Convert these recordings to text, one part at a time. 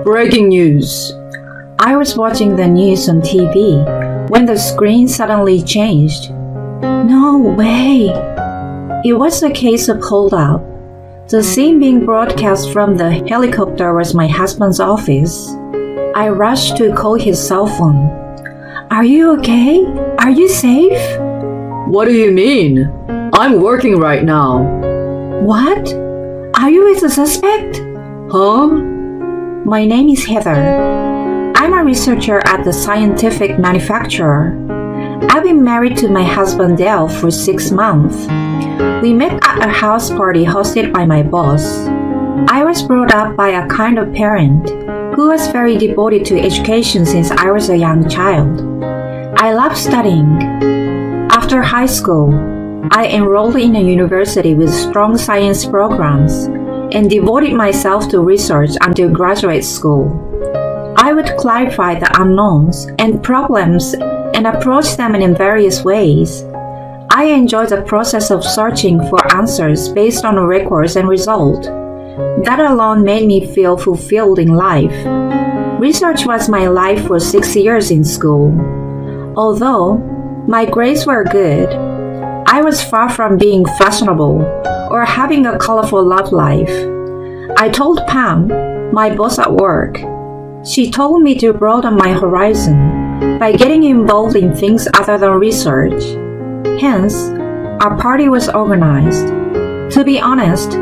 Breaking news. I was watching the news on TV when the screen suddenly changed. No way! It was a case of holdup. The scene being broadcast from the helicopter was my husband's office. I rushed to call his cell phone. Are you okay? Are you safe? What do you mean? I'm working right now. What? Are you with the suspect? Huh? My name is Heather. I'm a researcher at the scientific manufacturer. I've been married to my husband Dale for 6 months. We met at a house party hosted by my boss. I was brought up by a kind of parent who was very devoted to education since I was a young child. I love studying. After high school, I enrolled in a university with strong science programs and devoted myself to research until graduate school. I would clarify the unknowns and problems and approach them in various ways. I enjoyed the process of searching for answers based on records and results. That alone made me feel fulfilled in life. Research was my life for 6 years in school. Although my grades were good, I was far from being fashionable or having a colorful love life. I told Pam, my boss at work. She told me to broaden my horizon by getting involved in things other than research. Hence, our party was organized. To be honest,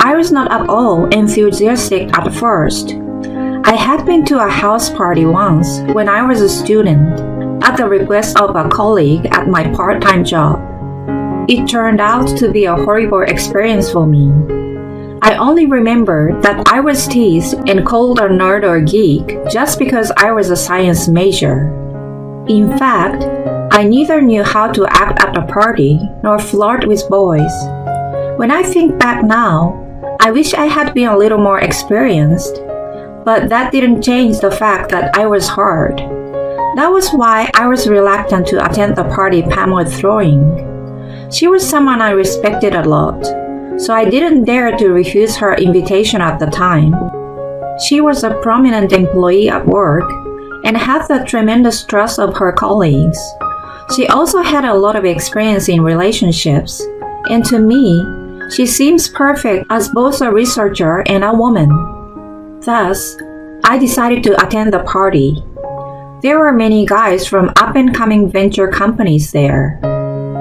I was not at all enthusiastic at first. I had been to a house party once when I was a student at the request of a colleague at my part-time job. It turned out to be a horrible experience for me. I only remember that I was teased and called a nerd or geek just because I was a science major. In fact, I neither knew how to act at a party nor flirt with boys. When I think back now, I wish I had been a little more experienced, but that didn't change the fact that I was hurt. That was why I was reluctant to attend the party Pam was throwing. She was someone I respected a lot, so I didn't dare to refuse her invitation at the time. She was a prominent employee at work and had the tremendous trust of her colleagues. She also had a lot of experience in relationships, and to me, she seems perfect as both a researcher and a woman. Thus, I decided to attend the party. There were many guys from up-and-coming venture companies there.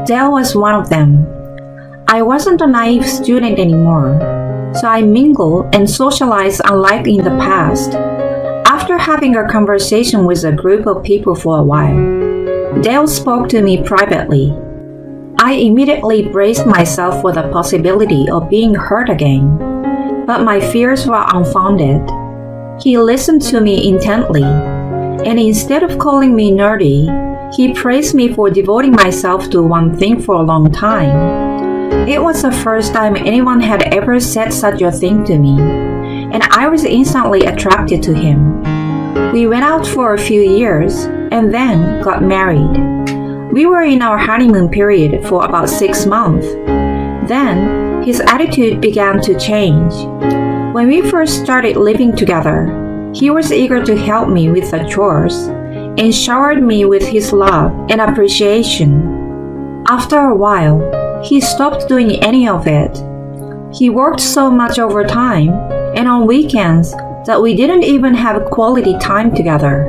Dale was one of them. I wasn't a naive student anymore, so I mingled and socialized unlike in the past. After having a conversation with a group of people for a while, Dale spoke to me privately. I immediately braced myself for the possibility of being hurt again, but my fears were unfounded. He listened to me intently, and instead of calling me nerdy, he praised me for devoting myself to one thing for a long time. It was the first time anyone had ever said such a thing to me, and I was instantly attracted to him. We went out for a few years and then got married. We were in our honeymoon period for about 6 months. Then, his attitude began to change. When we first started living together, he was eager to help me with the chores and showered me with his love and appreciation. After a while, he stopped doing any of it. He worked so much overtime and on weekends that we didn't even have quality time together.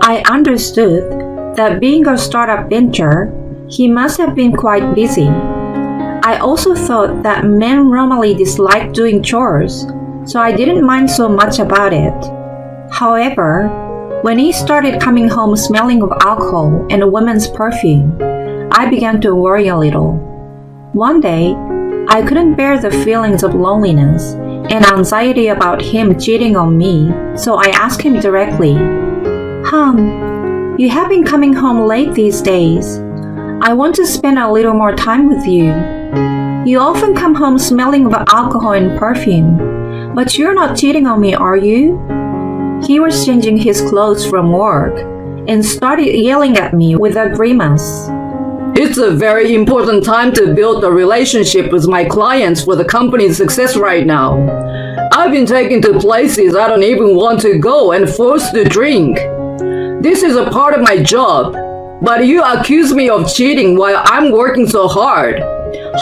I understood that being a startup venture, he must have been quite busy. I also thought that men normally dislike doing chores, so I didn't mind so much about it. However, when he started coming home smelling of alcohol and a woman's perfume, I began to worry a little. One day, I couldn't bear the feelings of loneliness and anxiety about him cheating on me, so I asked him directly, you have been coming home late these days. I want to spend a little more time with you. You often come home smelling of alcohol and perfume, but you're not cheating on me, are you?" He was changing his clothes from work and started yelling at me with a grimace. It's a very important time to build a relationship with my clients for the company's success right now. I've been taken to places I don't even want to go and forced to drink. This is a part of my job, but you accuse me of cheating while I'm working so hard.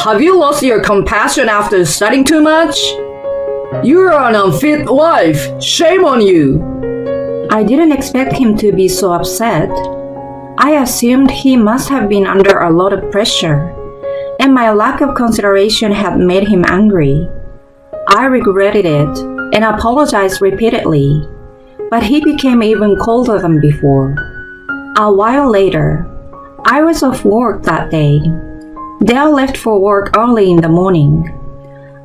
Have you lost your compassion after studying too much? You're an unfit wife. Shame on you. I didn't expect him to be so upset. I assumed he must have been under a lot of pressure, and my lack of consideration had made him angry. I regretted it and apologized repeatedly, but he became even colder than before. A while later, I was off work that day. Dale left for work early in the morning.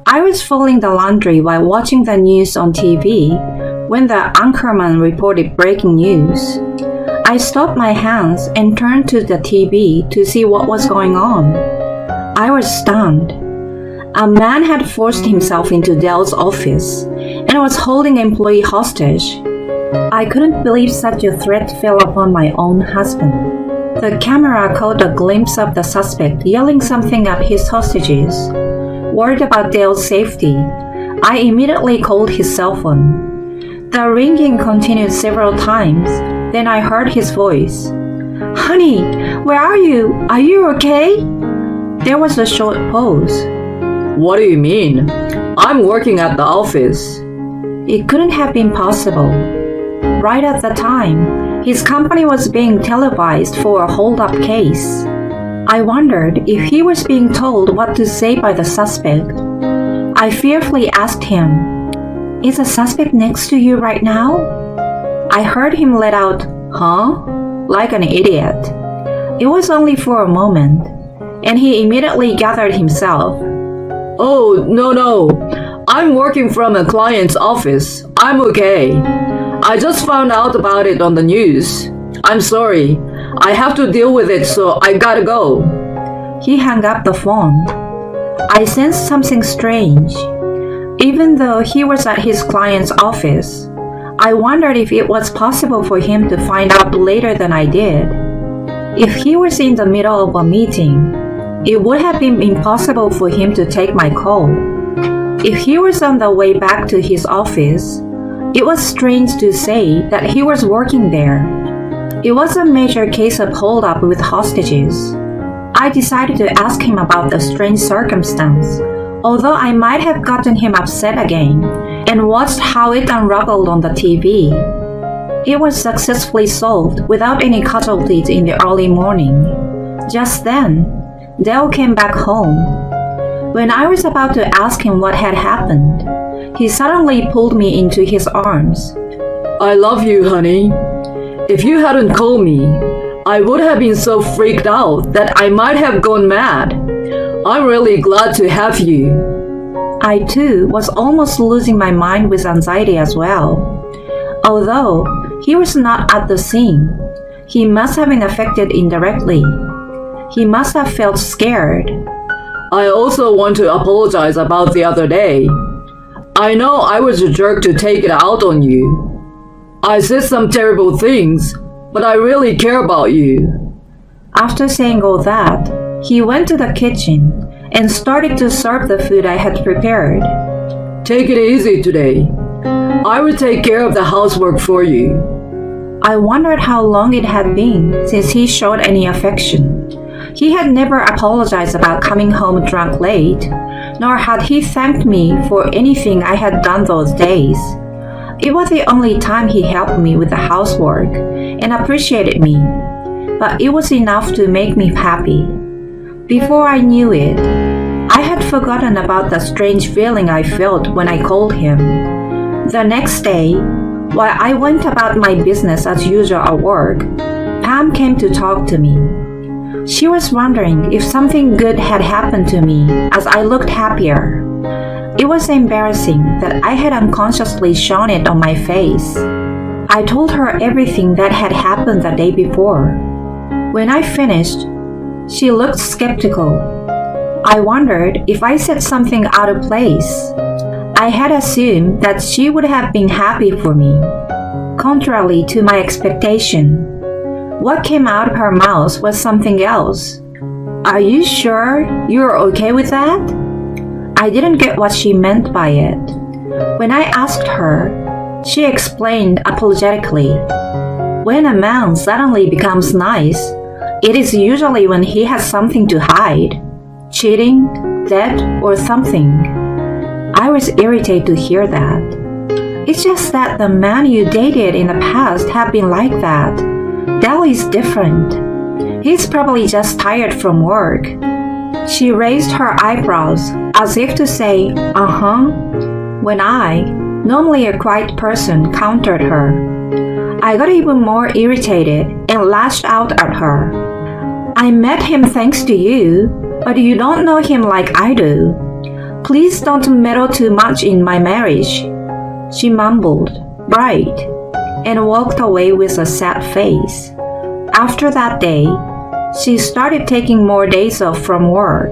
I was folding the laundry while watching the news on TV when the anchorman reported breaking news. I stopped my hands and turned to the TV to see what was going on. I was stunned. A man had forced himself into Dale's office and was holding an employee hostage. I couldn't believe such a threat fell upon my own husband. The camera caught a glimpse of the suspect yelling something at his hostages. Worried about Dale's safety, I immediately called his cell phone. The ringing continued several times. Then I heard his voice. "Honey, where are you? Are you okay?" There was a short pause. What do you mean? I'm working at the office. It couldn't have been possible. Right at the time, his company was being televised for a hold-up case. I wondered if he was being told what to say by the suspect. I fearfully asked him, "Is the suspect next to you right now?" I heard him let out, "Huh?" like an idiot. It was only for a moment, and he immediately gathered himself. Oh, no. I'm working from a client's office. I'm okay. I just found out about it on the news. I'm sorry. I have to deal with it, so I gotta go. He hung up the phone. I sensed something strange. Even though he was at his client's office, I wondered if it was possible for him to find out later than I did. If he was in the middle of a meeting, it would have been impossible for him to take my call. If he was on the way back to his office, it was strange to say that he was working there. It was a major case of hold-up with hostages. I decided to ask him about the strange circumstance, although I might have gotten him upset again, and watched how it unraveled on the TV. It was successfully solved without any casualties in the early morning. Just then, Dale came back home. When I was about to ask him what had happened, he suddenly pulled me into his arms. I love you, honey. If you hadn't called me, I would have been so freaked out that I might have gone mad. I'm really glad to have you. I too was almost losing my mind with anxiety as well. Although he was not at the scene, he must have been affected indirectly. He must have felt scared. I also want to apologize about the other day. I know I was a jerk to take it out on you. I said some terrible things, but I really care about you. After saying all that, he went to the kitchen and started to serve the food I had prepared. Take it easy today. I will take care of the housework for you. I wondered how long it had been since he showed any affection. He had never apologized about coming home drunk late, nor had he thanked me for anything I had done those days. It was the only time he helped me with the housework and appreciated me, but it was enough to make me happy. Before I knew it, I had forgotten about the strange feeling I felt when I called him. The next day, while I went about my business as usual at work, Pam came to talk to me. She was wondering if something good had happened to me as I looked happier. It was embarrassing that I had unconsciously shown it on my face. I told her everything that had happened the day before. When I finished, she looked skeptical. I wondered if I said something out of place. I had assumed that she would have been happy for me, contrary to my expectation. What came out of her mouth was something else. Are you sure you're okay with that? I didn't get what she meant by it. When I asked her, she explained apologetically. When a man suddenly becomes nice, it is usually when he has something to hide, cheating, debt, or something. I was irritated to hear that. It's just that the men you dated in the past have been like that. Dell is different. He's probably just tired from work. She raised her eyebrows as if to say, uh-huh, when I, normally a quiet person, countered her. I got even more irritated and lashed out at her. I met him thanks to you, but you don't know him like I do. Please don't meddle too much in my marriage. She mumbled, right, and walked away with a sad face. After that day, she started taking more days off from work.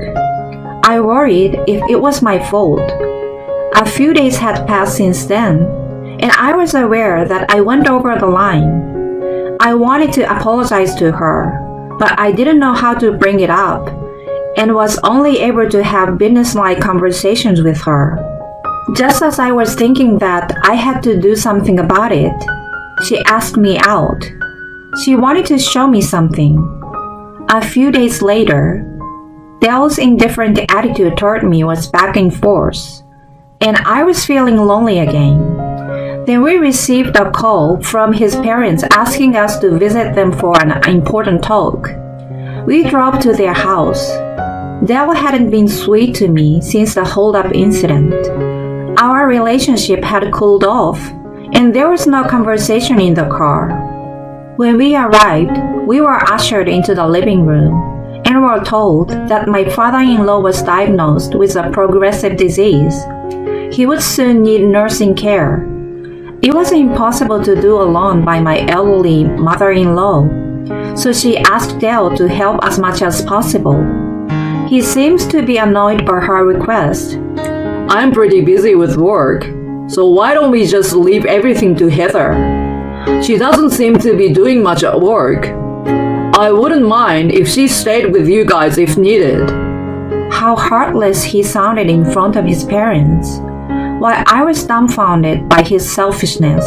I worried if it was my fault. A few days had passed since then, and I was aware that I went over the line. I wanted to apologize to her, but I didn't know how to bring it up, and was only able to have businesslike conversations with her. Just as I was thinking that I had to do something about it, she asked me out. She wanted to show me something. A few days later, Dell's indifferent attitude toward me was back in force, and I was feeling lonely again. Then we received a call from his parents asking us to visit them for an important talk. We drove to their house. Dell hadn't been sweet to me since the hold-up incident. Our relationship had cooled off, and there was no conversation in the car. When we arrived, we were ushered into the living room and were told that my father-in-law was diagnosed with a progressive disease. He would soon need nursing care. It was impossible to do alone by my elderly mother-in-law, so she asked Dell to help as much as possible. He seems to be annoyed by her request. I'm pretty busy with work, so why don't we just leave everything to Heather? She doesn't seem to be doing much at work. I wouldn't mind if she stayed with you guys if needed. How heartless he sounded in front of his parents, while I was dumbfounded by his selfishness.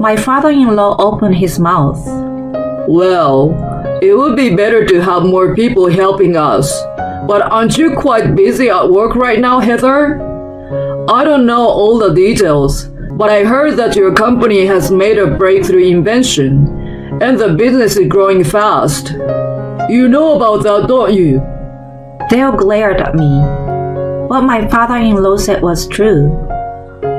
My father-in-law opened his mouth. Well, it would be better to have more people helping us. But aren't you quite busy at work right now, Heather? I don't know all the details, but I heard that your company has made a breakthrough invention, and the business is growing fast. You know about that, don't you? Dale glared at me. What my father-in-law said was true.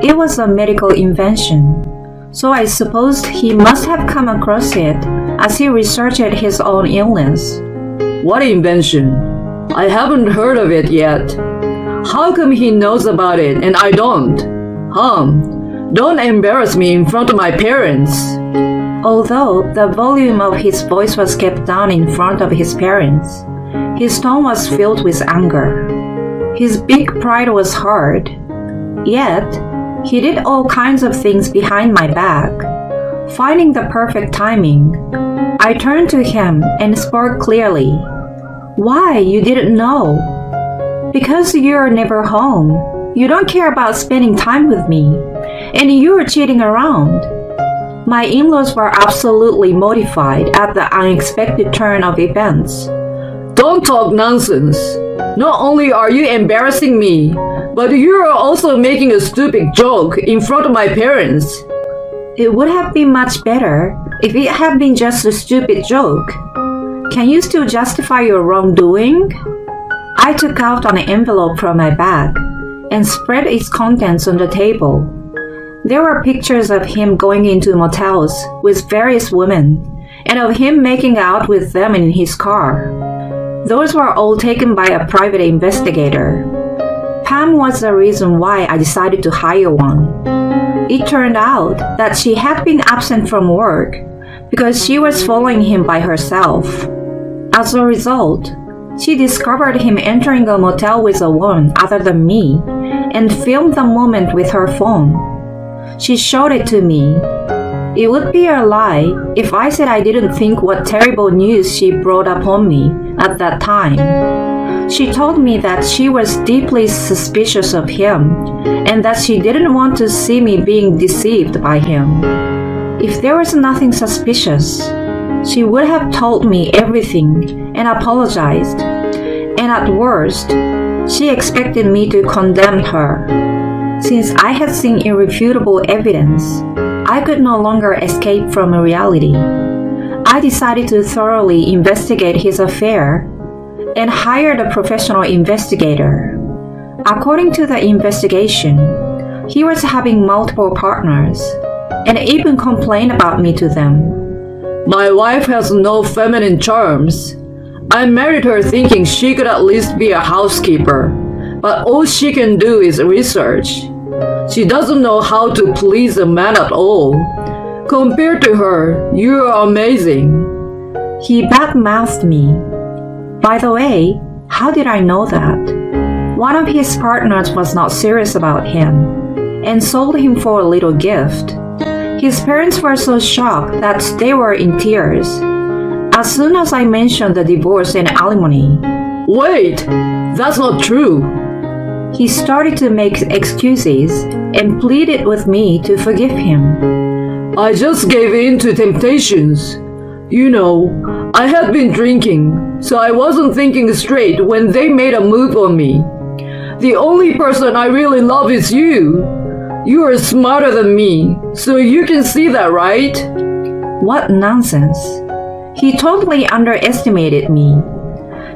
It was a medical invention, so I supposed he must have come across it as he researched his own illness. What invention? I haven't heard of it yet. How come he knows about it and I don't? Don't embarrass me in front of my parents. Although the volume of his voice was kept down in front of his parents, his tone was filled with anger. His big pride was hurt. Yet, he did all kinds of things behind my back. Finding the perfect timing, I turned to him and spoke clearly. Why, you didn't know? Because you're never home. You don't care about spending time with me. And you were cheating around. My in-laws were absolutely mortified at the unexpected turn of events. Don't talk nonsense. Not only are you embarrassing me, but you are also making a stupid joke in front of my parents. It would have been much better if it had been just a stupid joke. Can you still justify your wrongdoing? I took out an envelope from my bag and spread its contents on the table. There were pictures of him going into motels with various women and of him making out with them in his car. Those were all taken by a private investigator. Pam was the reason why I decided to hire one. It turned out that she had been absent from work because she was following him by herself. As a result, she discovered him entering a motel with a woman other than me and filmed the moment with her phone. She showed it to me. It would be a lie if I said I didn't think what terrible news she brought upon me at that time. She told me that she was deeply suspicious of him and that she didn't want to see me being deceived by him. If there was nothing suspicious, she would have told me everything and apologized. And at worst, she expected me to condemn her. Since I had seen irrefutable evidence, I could no longer escape from reality. I decided to thoroughly investigate his affair and hired a professional investigator. According to the investigation, he was having multiple partners and even complained about me to them. My wife has no feminine charms. I married her thinking she could at least be a housekeeper, but all she can do is research. She doesn't know how to please a man at all. Compared to her, you are amazing. He badmouthed me. By the way, how did I know that? One of his partners was not serious about him and sold him for a little gift. His parents were so shocked that they were in tears as soon as I mentioned the divorce and alimony. Wait, that's not true. He started to make excuses and pleaded with me to forgive him. I just gave in to temptations. You know, I had been drinking, so I wasn't thinking straight when they made a move on me. The only person I really love is you. You are smarter than me, so you can see that, right? What nonsense. He totally underestimated me.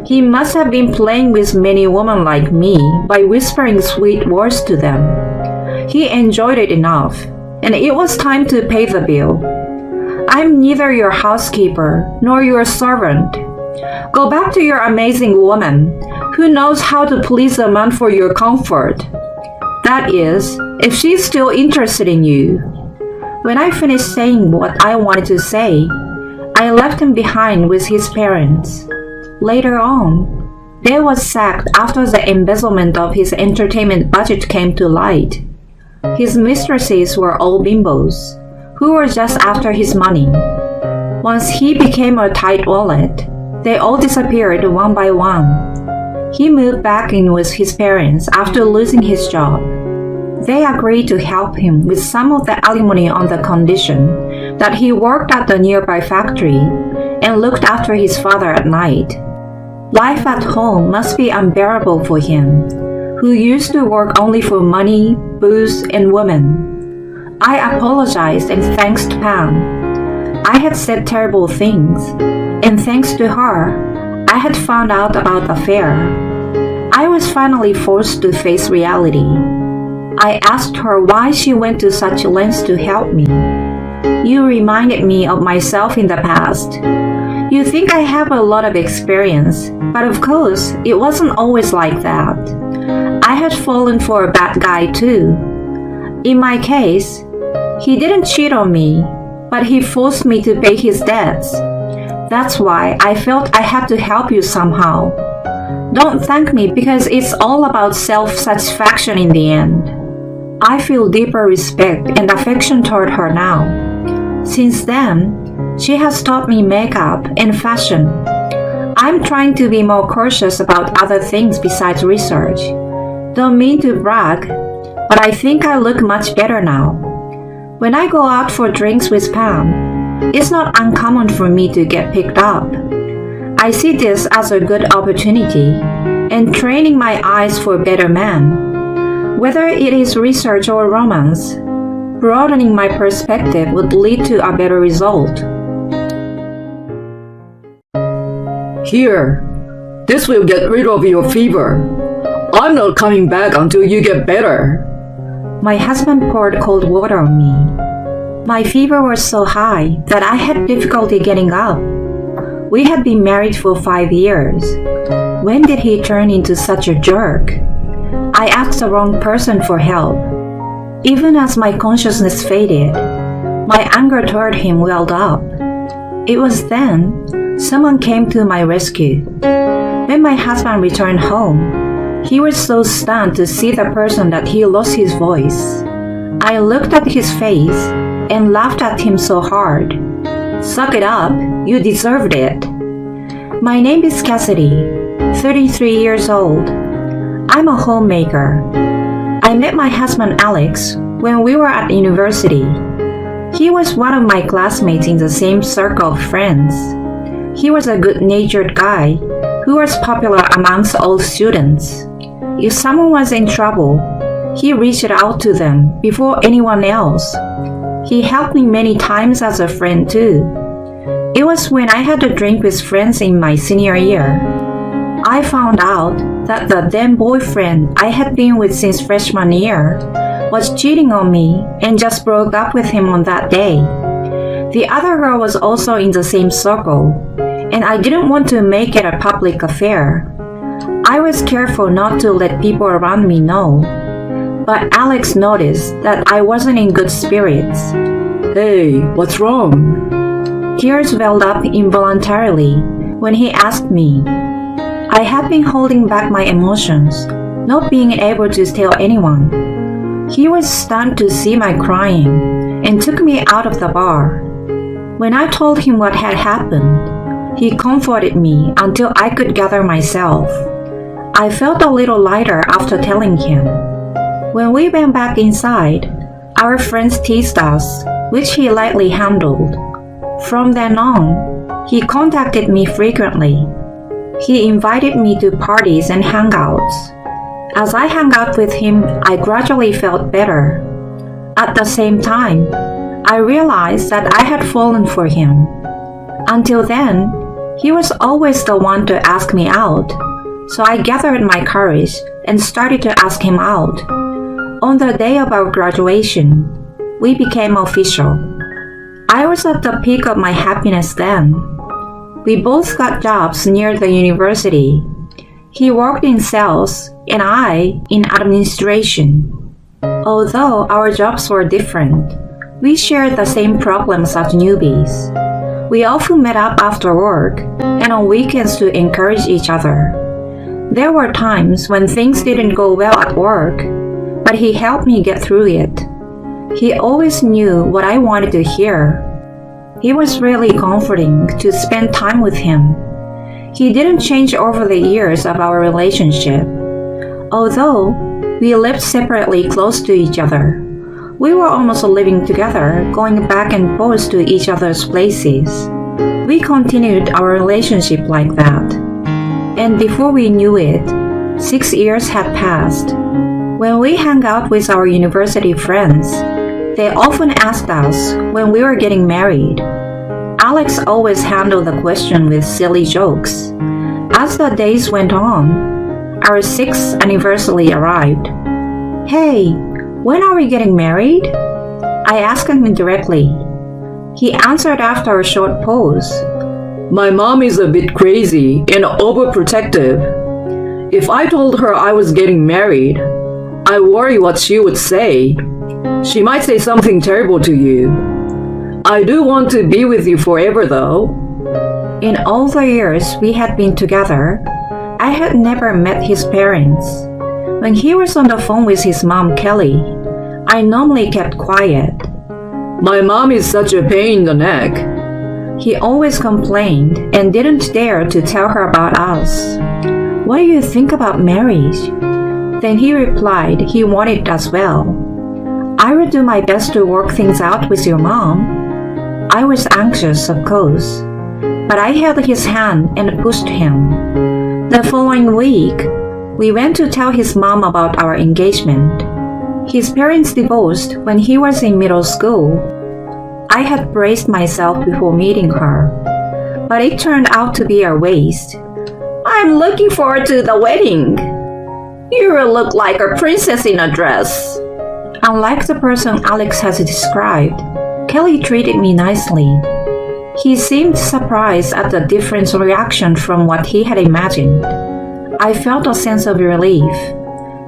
He must have been playing with many women like me by whispering sweet words to them. He enjoyed it enough, and it was time to pay the bill. I'm neither your housekeeper nor your servant. Go back to your amazing woman, who knows how to please a man for your comfort. That is, if she's still interested in you. When I finished saying what I wanted to say, I left him behind with his parents. Later on, Dale was sacked after the embezzlement of his entertainment budget came to light. His mistresses were all bimbos, who were just after his money. Once he became a tight wallet, they all disappeared one by one. He moved back in with his parents after losing his job. They agreed to help him with some of the alimony on the condition that he worked at the nearby factory and looked after his father at night. Life at home must be unbearable for him, who used to work only for money, booze, and women. I apologized and thanked Pam. I had said terrible things, and thanks to her, I had found out about the affair. I was finally forced to face reality. I asked her why she went to such lengths to help me. You reminded me of myself in the past. You think I have a lot of experience, but of course, it wasn't always like that. I had fallen for a bad guy too. In my case, he didn't cheat on me, but he forced me to pay his debts. That's why I felt I had to help you somehow. Don't thank me because it's all about self-satisfaction in the end. I feel deeper respect and affection toward her now. Since then, she has taught me makeup and fashion. I'm trying to be more cautious about other things besides research. Don't mean to brag, but I think I look much better now. When I go out for drinks with Pam, it's not uncommon for me to get picked up. I see this as a good opportunity and training my eyes for better men. Whether it is research or romance, broadening my perspective would lead to a better result. Here, this will get rid of your fever. I'm not coming back until you get better. My husband poured cold water on me. My fever was so high that I had difficulty getting up. We had been married for 5 years. When did he turn into such a jerk? I asked the wrong person for help. Even as my consciousness faded, my anger toward him welled up. It was then someone came to my rescue. When my husband returned home, he was so stunned to see the person that he lost his voice. I looked at his face and laughed at him so hard. Suck it up, you deserved it. My name is Cassidy. 33 years old. I'm a homemaker. I met my husband Alex when we were at university. He was one of my classmates in the same circle of friends. He was a good-natured guy who was popular amongst all students. If someone was in trouble, he reached out to them before anyone else. He helped me many times as a friend too. It was when I had a drink with friends in my senior year. I found out that the then boyfriend I had been with since freshman year was cheating on me and just broke up with him on that day. The other girl was also in the same circle, and I didn't want to make it a public affair. I was careful not to let people around me know, but Alex noticed that I wasn't in good spirits. Hey, what's wrong? Tears welled up involuntarily when he asked me. I had been holding back my emotions, not being able to tell anyone. He was stunned to see my crying and took me out of the bar. When I told him what had happened, he comforted me until I could gather myself. I felt a little lighter after telling him. When we went back inside, our friends teased us, which he lightly handled. From then on, he contacted me frequently. He invited me to parties and hangouts. As I hung out with him, I gradually felt better. At the same time, I realized that I had fallen for him. Until then, he was always the one to ask me out, so I gathered my courage and started to ask him out. On the day of our graduation, we became official. I was at the peak of my happiness then. We both got jobs near the university. He worked in sales and I in administration. Although our jobs were different, we shared the same problems as newbies. We often met up after work and on weekends to encourage each other. There were times when things didn't go well at work, but he helped me get through it. He always knew what I wanted to hear. It was really comforting to spend time with him. He didn't change over the years of our relationship. Although we lived separately close to each other, we were almost living together, going back and forth to each other's places. We continued our relationship like that. And before we knew it, 6 years had passed. When we hung out with our university friends, they often asked us when we were getting married. Alex always handled the question with silly jokes. As the days went on, our 6th anniversary arrived. Hey, when are we getting married? I asked him directly. He answered after a short pause. My mom is a bit crazy and overprotective. If I told her I was getting married, I worry what she would say. She might say something terrible to you. I do want to be with you forever, though. In all the years we had been together, I had never met his parents. When he was on the phone with his mom, Kelly, I normally kept quiet. My mom is such a pain in the neck. He always complained and didn't dare to tell her about us. What do you think about marriage? Then he replied he wanted as well. I will do my best to work things out with your mom. I was anxious, of course, but I held his hand and pushed him. The following week, we went to tell his mom about our engagement. His parents divorced when he was in middle school. I had braced myself before meeting her, but it turned out to be a waste. I'm looking forward to the wedding. You will look like a princess in a dress. Unlike the person Alex has described, Kelly treated me nicely. He seemed surprised at the different reaction from what he had imagined. I felt a sense of relief.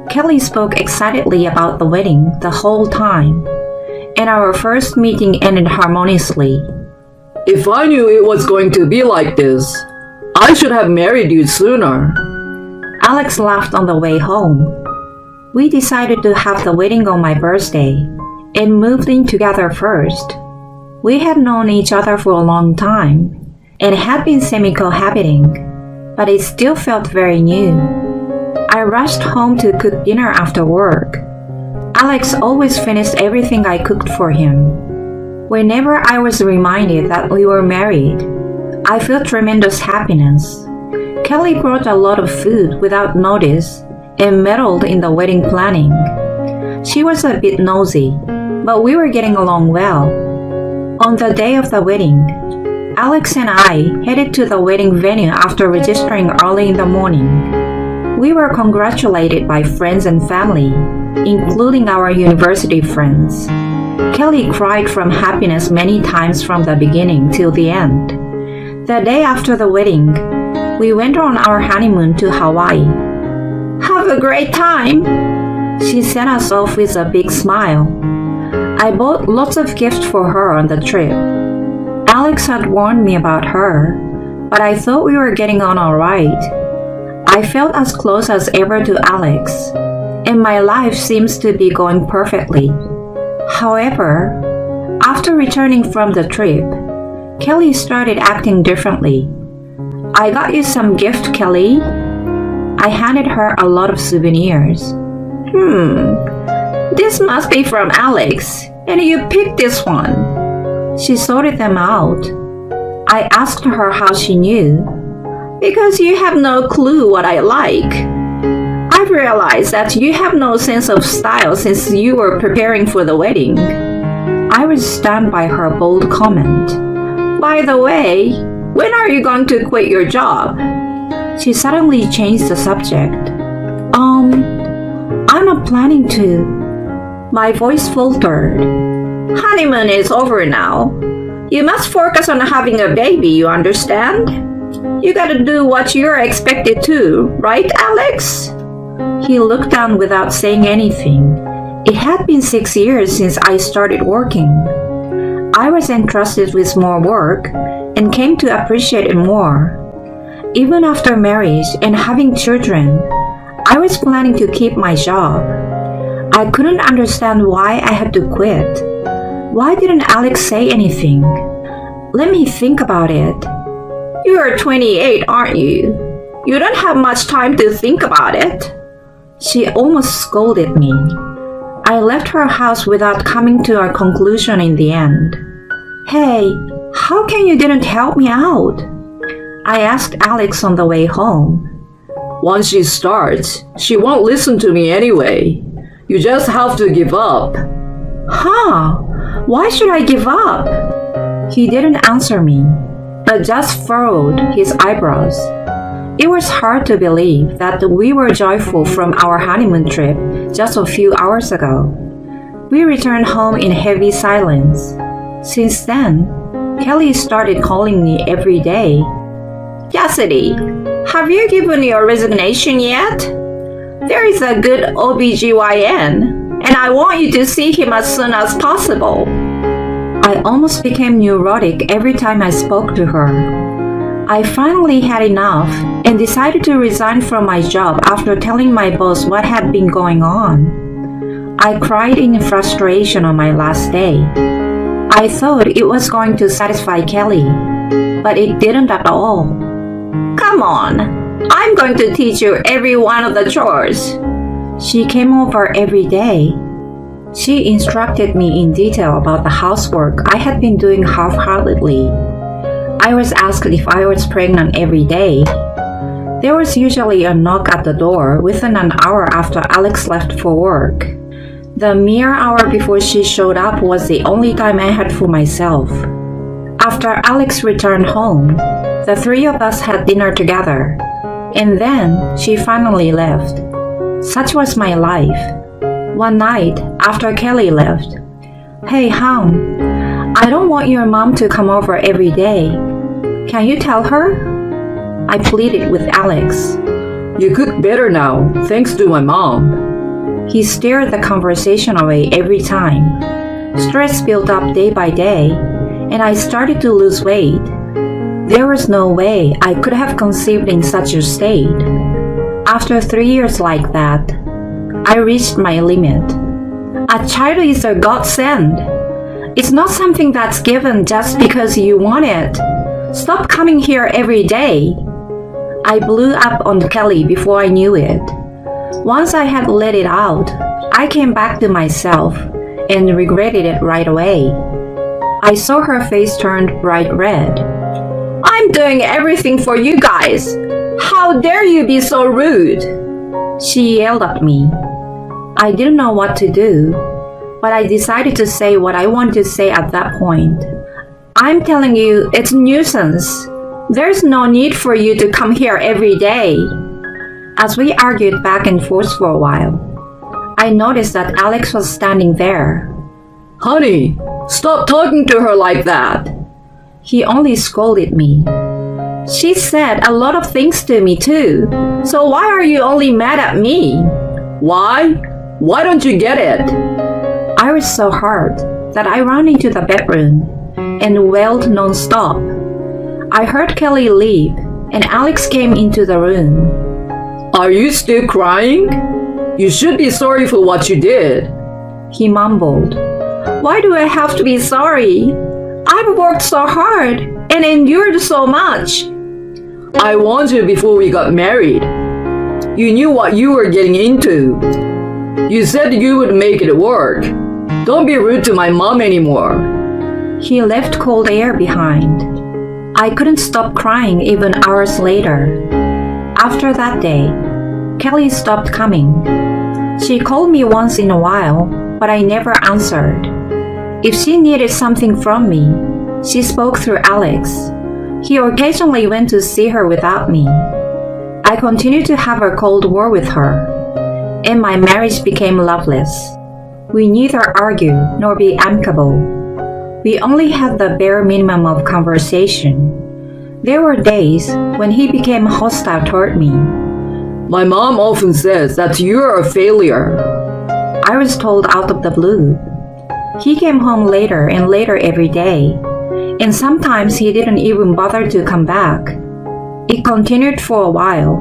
Kelly spoke excitedly about the wedding the whole time, and our first meeting ended harmoniously. If I knew it was going to be like this, I should have married you sooner. Alex laughed on the way home. We decided to have the wedding on my birthday and moved in together first. We had known each other for a long time and had been semi-cohabiting. but it still felt very new. I rushed home to cook dinner after work. Alex always finished everything I cooked for him. Whenever I was reminded that we were married, I felt tremendous happiness. Kelly brought a lot of food without notice and meddled in the wedding planning. She was a bit nosy, but we were getting along well. On the day of the wedding, Alex and I headed to the wedding venue after registering early in the morning. We were congratulated by friends and family, including our university friends. Kelly cried from happiness many times from the beginning till the end. The day after the wedding, we went on our honeymoon to Hawaii. "Have a great time," she sent us off with a big smile. I bought lots of gifts for her on the trip. Alex had warned me about her, but I thought we were getting on all right. I felt as close as ever to Alex, and my life seems to be going perfectly. However, after returning from the trip, Kelly started acting differently. "I got you some gift, Kelly." I handed her a lot of souvenirs. This must be from Alex, and you picked this one." She sorted them out. I asked her how she knew. "Because you have no clue what I like. I've realized that you have no sense of style since you were preparing for the wedding." I was stunned by her bold comment. "By the way, when are you going to quit your job?" She suddenly changed the subject. I'm not planning to." My voice faltered. "Honeymoon is over now. You must focus on having a baby, you understand? You gotta do what you're expected to, right, Alex?" He looked down without saying anything. It had been 6 years since I started working. I was entrusted with more work and came to appreciate it more. Even after marriage and having children, I was planning to keep my job. I couldn't understand why I had to quit. Why didn't Alex say anything? Let me think about it. "You're 28, aren't you? You don't have much time to think about it." She almost scolded me. I left her house without coming to a conclusion in the end. "Hey, how can you didn't help me out?" I asked Alex on the way home. Once she starts, she won't listen to me anyway. You just have to give up. "Huh? Why should I give up?" He didn't answer me, but just furrowed his eyebrows. It was hard to believe that we were joyful from our honeymoon trip just a few hours ago. We returned home in heavy silence. Since then, Kelly started calling me every day. "Cassidy, have you given your resignation yet? There is a good OBGYN, and I want you to see him as soon as possible." I almost became neurotic every time I spoke to her. I finally had enough and decided to resign from my job after telling my boss what had been going on. I cried in frustration on my last day. I thought it was going to satisfy Kelly, but it didn't at all. "Come on, I'm going to teach you every one of the chores." She came over every day. She instructed me in detail about the housework I had been doing half-heartedly. I was asked if I was pregnant every day. There was usually a knock at the door within an hour after Alex left for work. The mere hour before she showed up was the only time I had for myself. After Alex returned home, the three of us had dinner together, and then she finally left. Such was my life. One night, after Kelly left, "Hey, hon, I don't want your mom to come over every day. Can you tell her?" I pleaded with Alex. "You cook better now, thanks to my mom." He steered the conversation away every time. Stress built up day by day, and I started to lose weight. There was no way I could have conceived in such a state. After 3 years like that, I reached my limit. A child is a godsend. It's not something that's given just because you want it. Stop coming here every day. I blew up on Kelly before I knew it. Once I had let it out, I came back to myself and regretted it right away. I saw her face turned bright red. "I'm doing everything for you guys. How dare you be so rude?" She yelled at me. I didn't know what to do, but I decided to say what I wanted to say at that point. "I'm telling you, it's a nuisance. There's no need for you to come here every day." As we argued back and forth for a while, I noticed that Alex was standing there. Honey, stop talking to her like that. He only scolded me. "She said a lot of things to me too, so why are you only mad at me?" Why? Why don't you get it? I was so hurt that I ran into the bedroom and wailed non-stop. I heard Kelly leave and Alex came into the room. Are you still crying? You should be sorry for what you did. He mumbled. "Why do I have to be sorry? I've worked so hard and endured so much." I warned you before we got married. You knew what you were getting into. You said you would make it work. Don't be rude to my mom anymore. He left cold air behind. I couldn't stop crying even hours later. After that day, Kelly stopped coming. She called me once in a while, but I never answered. If she needed something from me, she spoke through Alex. He occasionally went to see her without me. I continued to have a cold war with her, and my marriage became loveless. We neither argue nor be amicable. We only had the bare minimum of conversation. There were days when he became hostile toward me. My mom often says that you're a failure. I was told out of the blue. He came home later and later every day, and sometimes he didn't even bother to come back. It continued for a while,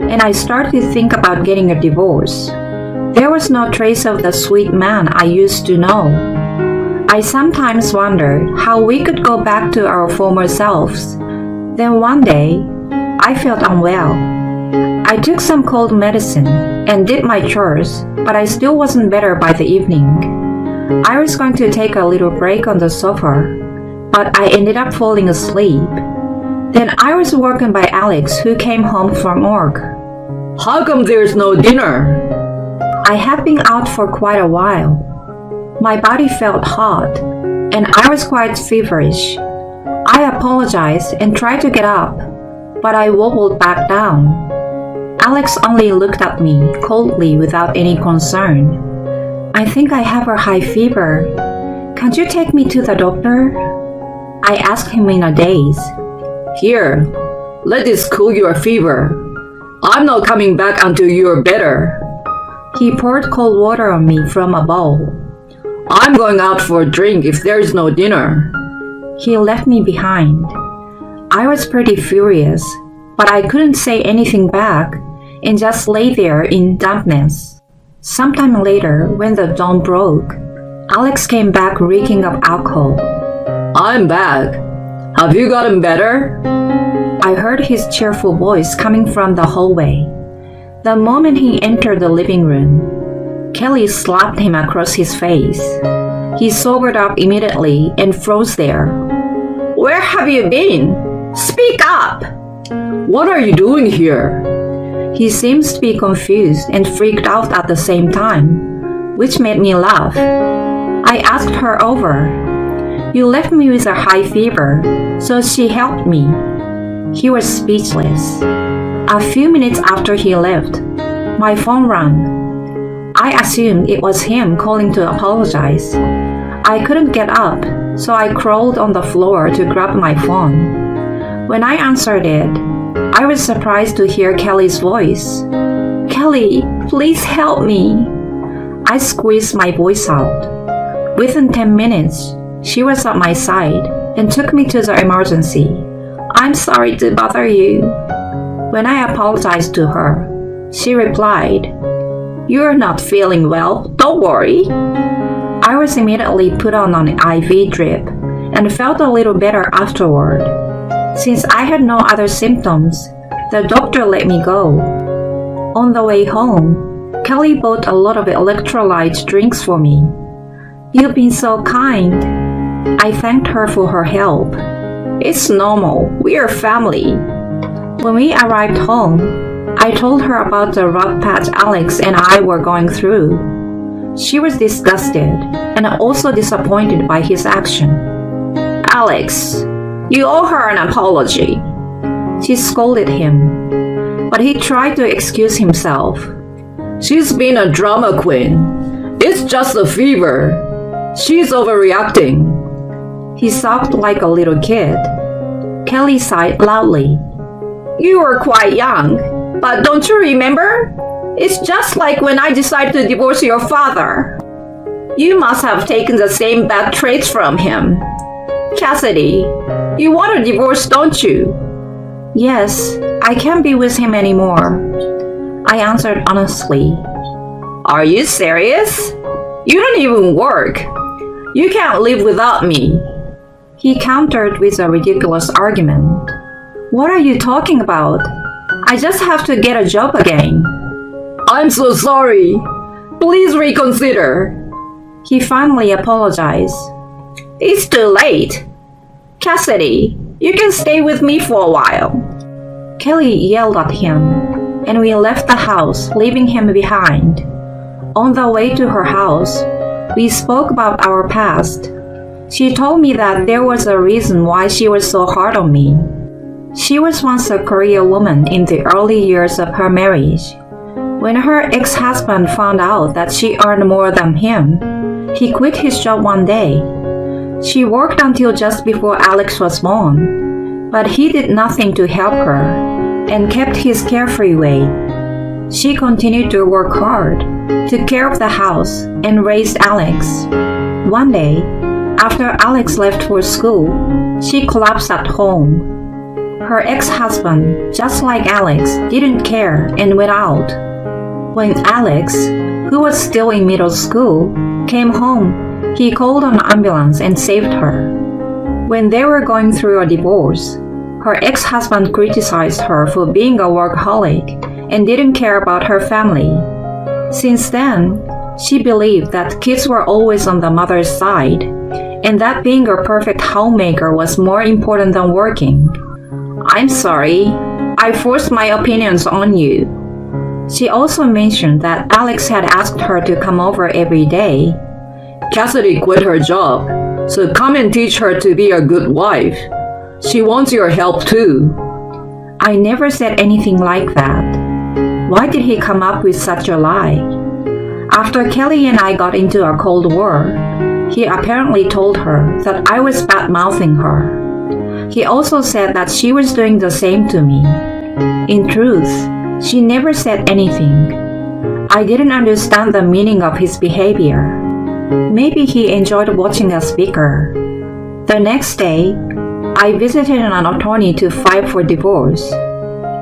and I started to think about getting a divorce. There was no trace of the sweet man I used to know. I sometimes wondered how we could go back to our former selves. Then one day, I felt unwell. I took some cold medicine and did my chores, but I still wasn't better by the evening. I was going to take a little break on the sofa, but I ended up falling asleep. Then I was woken by Alex, who came home from work. How come there's no dinner? I had been out for quite a while. My body felt hot, and I was quite feverish. I apologized and tried to get up, but I wobbled back down. Alex only looked at me coldly without any concern. "I think I have a high fever. Can't you take me to the doctor?" I asked him in a daze. Here, let this cool your fever. I'm not coming back until you're better. He poured cold water on me from a bowl. I'm going out for a drink if there's no dinner. He left me behind. I was pretty furious, but I couldn't say anything back and just lay there in dampness. Sometime later, when the dawn broke, Alex came back reeking of alcohol. I'm back. Have you gotten better? I heard his cheerful voice coming from the hallway. The moment he entered the living room, Kelly slapped him across his face. He sobered up immediately and froze there. "Where have you been? Speak up!" What are you doing here? He seems to be confused and freaked out at the same time, which made me laugh. I asked her over. "You left me with a high fever, so she helped me." He was speechless. A few minutes after he left, my phone rang. I assumed it was him calling to apologize. I couldn't get up, so I crawled on the floor to grab my phone. When I answered it, I was surprised to hear Kelly's voice. "Kelly, please help me." I squeezed my voice out. Within 10 minutes, she was at my side and took me to the emergency. "I'm sorry to bother you." When I apologized to her, she replied, "You're not feeling well, don't worry." I was immediately put on an IV drip and felt a little better afterward. Since I had no other symptoms, The doctor let me go. On the way home, Kelly bought a lot of electrolyte drinks for me. You've been so kind. I thanked her for her help. It's normal. We are family. When we arrived home, I told her about the rough patch Alex and I were going through. She was disgusted and also disappointed by his action. Alex, you owe her an apology. She scolded him, but he tried to excuse himself. She's been a drama queen. It's just a fever. She's overreacting. He sobbed like a little kid. Kelly sighed loudly. You were quite young, but don't you remember? It's just like when I decided to divorce your father. You must have taken the same bad traits from him. Cassidy, you want a divorce, don't you? Yes, I can't be with him anymore. I answered honestly. Are you serious? You don't even work. You can't live without me. He countered with a ridiculous argument. What are you talking about? I just have to get a job again. I'm so sorry. Please reconsider. He finally apologized. It's too late. Cassidy, you can stay with me for a while. Kelly yelled at him, and we left the house, leaving him behind. On the way to her house, we spoke about our past. She told me that there was a reason why she was so hard on me. She was once a career woman in the early years of her marriage. When her ex-husband found out that she earned more than him, he quit his job one day. She worked until just before Alex was born, but he did nothing to help her and kept his carefree way. She continued to work hard, took care of the house, and raised Alex. One day, after Alex left for school, she collapsed at home. Her ex-husband, just like Alex, didn't care and went out. When Alex, who was still in middle school, came home, he called an ambulance and saved her. When they were going through a divorce, her ex-husband criticized her for being a workaholic and didn't care about her family. Since then, she believed that kids were always on the mother's side, and that being a perfect homemaker was more important than working. I'm sorry, I forced my opinions on you. She also mentioned that Alex had asked her to come over every day. Cassidy quit her job, so come and teach her to be a good wife. She wants your help too. I never said anything like that. Why did he come up with such a lie? After Kelly and I got into a Cold War, he apparently told her that I was bad-mouthing her. He also said that she was doing the same to me. In truth, she never said anything. I didn't understand the meaning of his behavior. Maybe he enjoyed watching us bicker. The next day, I visited an attorney to file for divorce.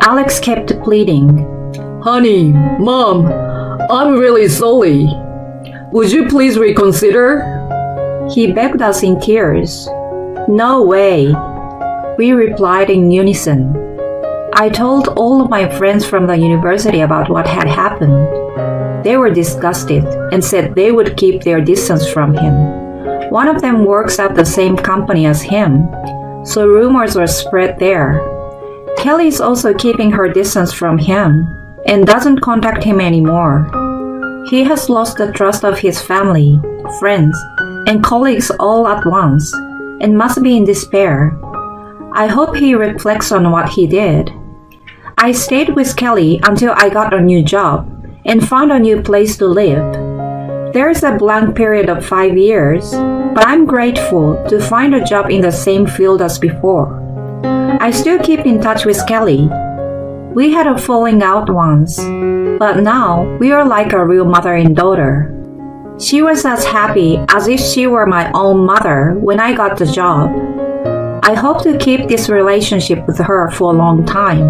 Alex kept pleading. Honey, Mom, I'm really sorry. Would you please reconsider? He begged us in tears. No way. We replied in unison. I told all of my friends from the university about what had happened. They were disgusted and said they would keep their distance from him. One of them works at the same company as him, so rumors were spread there. Kelly is also keeping her distance from him and doesn't contact him anymore. He has lost the trust of his family, friends, and colleagues all at once and must be in despair. I hope he reflects on what he did. I stayed with Kelly until I got a new job and found a new place to live. There is a blank period of 5 years, but I'm grateful to find a job in the same field as before. I still keep in touch with Kelly. We had a falling out once, but now we are like a real mother and daughter. She was as happy as if she were my own mother when I got the job. I hope to keep this relationship with her for a long time.